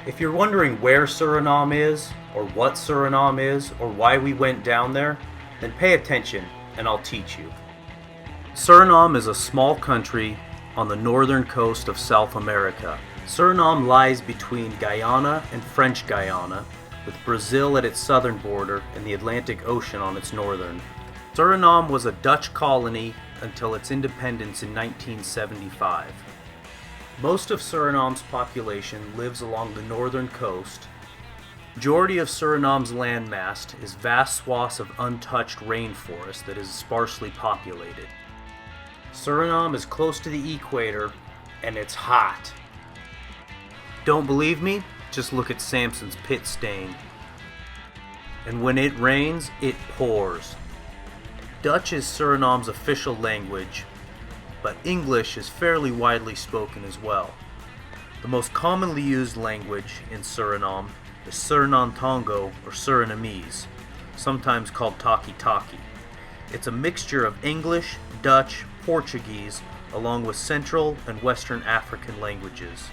If you're wondering where Suriname is, or what Suriname is, or why we went down there, then pay attention and I'll teach you. Suriname is a small country on the northern coast of South America. Suriname lies between Guyana and French Guyana, with Brazil at its southern border and the Atlantic Ocean on its northern. Suriname was a Dutch colony until its independence in 1975. Most of Suriname's population lives along the northern coast. Majority of Suriname's landmass is vast swaths of untouched rainforest that is sparsely populated. Suriname is close to the equator and it's hot. Don't believe me? Just look at Samson's pit stain. And when it rains, it pours. Dutch is Suriname's official language, but English is fairly widely spoken as well. The most commonly used language in Suriname is Surinametongo or Surinamese, sometimes called Taki-Taki. It's a mixture of English, Dutch, Portuguese, along with Central and Western African languages.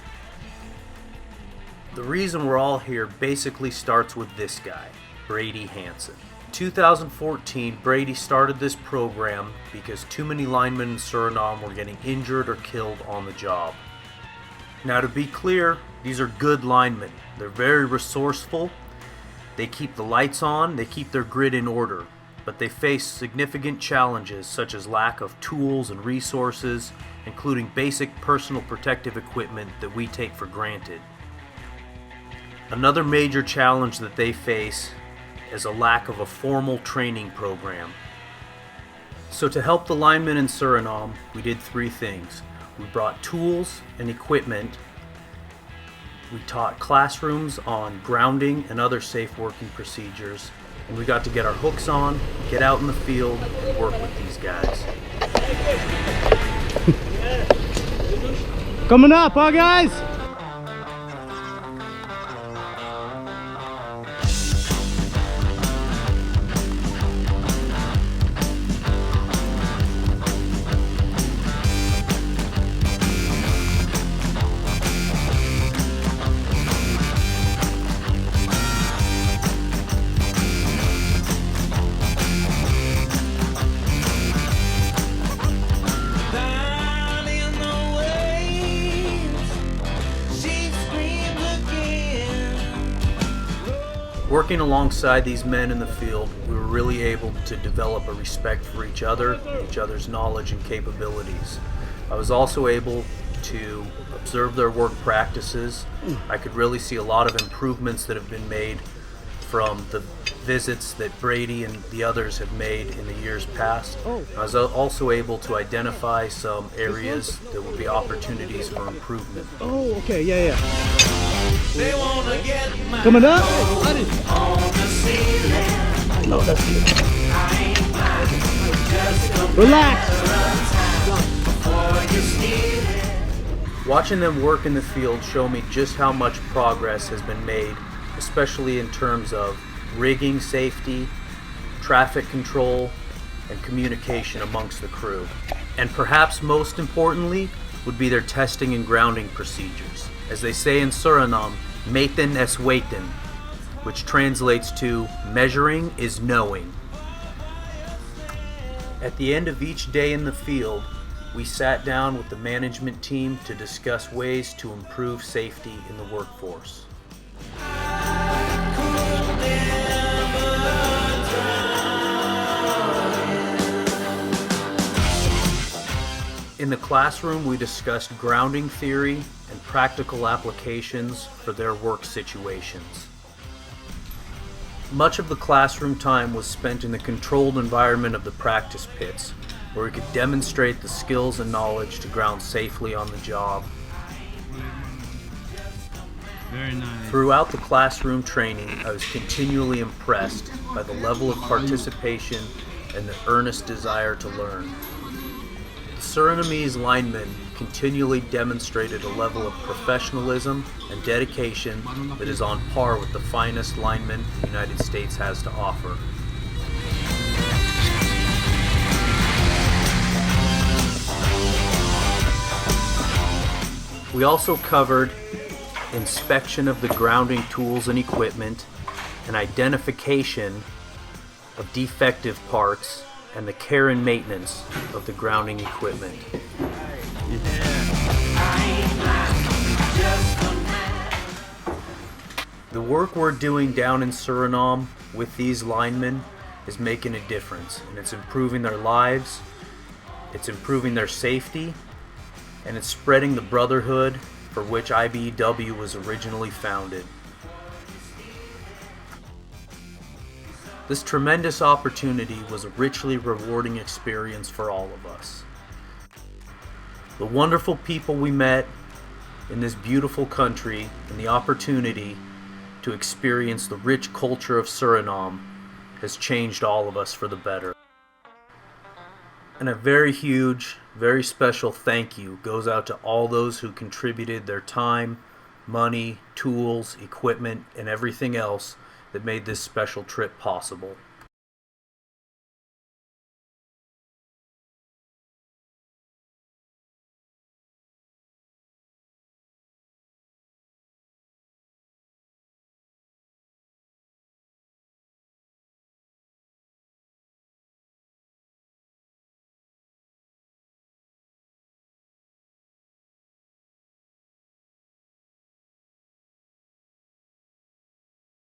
The reason we're all here basically starts with this guy, Brady Hansen. In 2014, Brady started this program because too many linemen in Suriname were getting injured or killed on the job. Now, to be clear, these are good linemen. They're very resourceful. They keep the lights on, they keep their grid in order, but they face significant challenges such as lack of tools and resources, including basic personal protective equipment that we take for granted. Another major challenge that they face is a lack of a formal training program. So to help the linemen in Suriname, we did three things. We brought tools and equipment. We taught classrooms on grounding and other safe working procedures. And we got to get our hooks on, get out in the field, and work with these guys. Coming up, huh guys? Working alongside these men in the field, we were really able to develop a respect for each other and each other's knowledge and capabilities. I was also able to observe their work practices. I could really see a lot of improvements that have been made from the visits that Brady and the others have made in the years past. I was also able to identify some areas that would be opportunities for improvement. Oh, okay, yeah. They wanna get my Coming up? on the ceiling. No, that's good. I ain't mine. Just a Relax. before you steal it. Watching them work in the field show me just how much progress has been made, especially in terms of rigging safety, traffic control, and communication amongst the crew. And perhaps most importantly would be their testing and grounding procedures. As they say in Suriname, meten is weten, which translates to measuring is knowing. At the end of each day in the field, we sat down with the management team to discuss ways to improve safety in the workforce. In the classroom, we discussed grounding theory and practical applications for their work situations. Much of the classroom time was spent in the controlled environment of the practice pits, where we could demonstrate the skills and knowledge to ground safely on the job. Very nice. Throughout the classroom training, I was continually impressed by the level of participation and the earnest desire to learn. The Surinamese linemen continually demonstrated a level of professionalism and dedication that is on par with the finest linemen the United States has to offer. We also covered inspection of the grounding tools and equipment, and identification of defective parts, and the care and maintenance of the grounding equipment. The work we're doing down in Suriname with these linemen is making a difference, and it's improving their lives, it's improving their safety, and it's spreading the brotherhood for which IBEW was originally founded. This tremendous opportunity was a richly rewarding experience for all of us. The wonderful people we met in this beautiful country and the opportunity to experience the rich culture of Suriname has changed all of us for the better. And a very huge, very special thank you goes out to all those who contributed their time, money, tools, equipment, and everything else that made this special trip possible.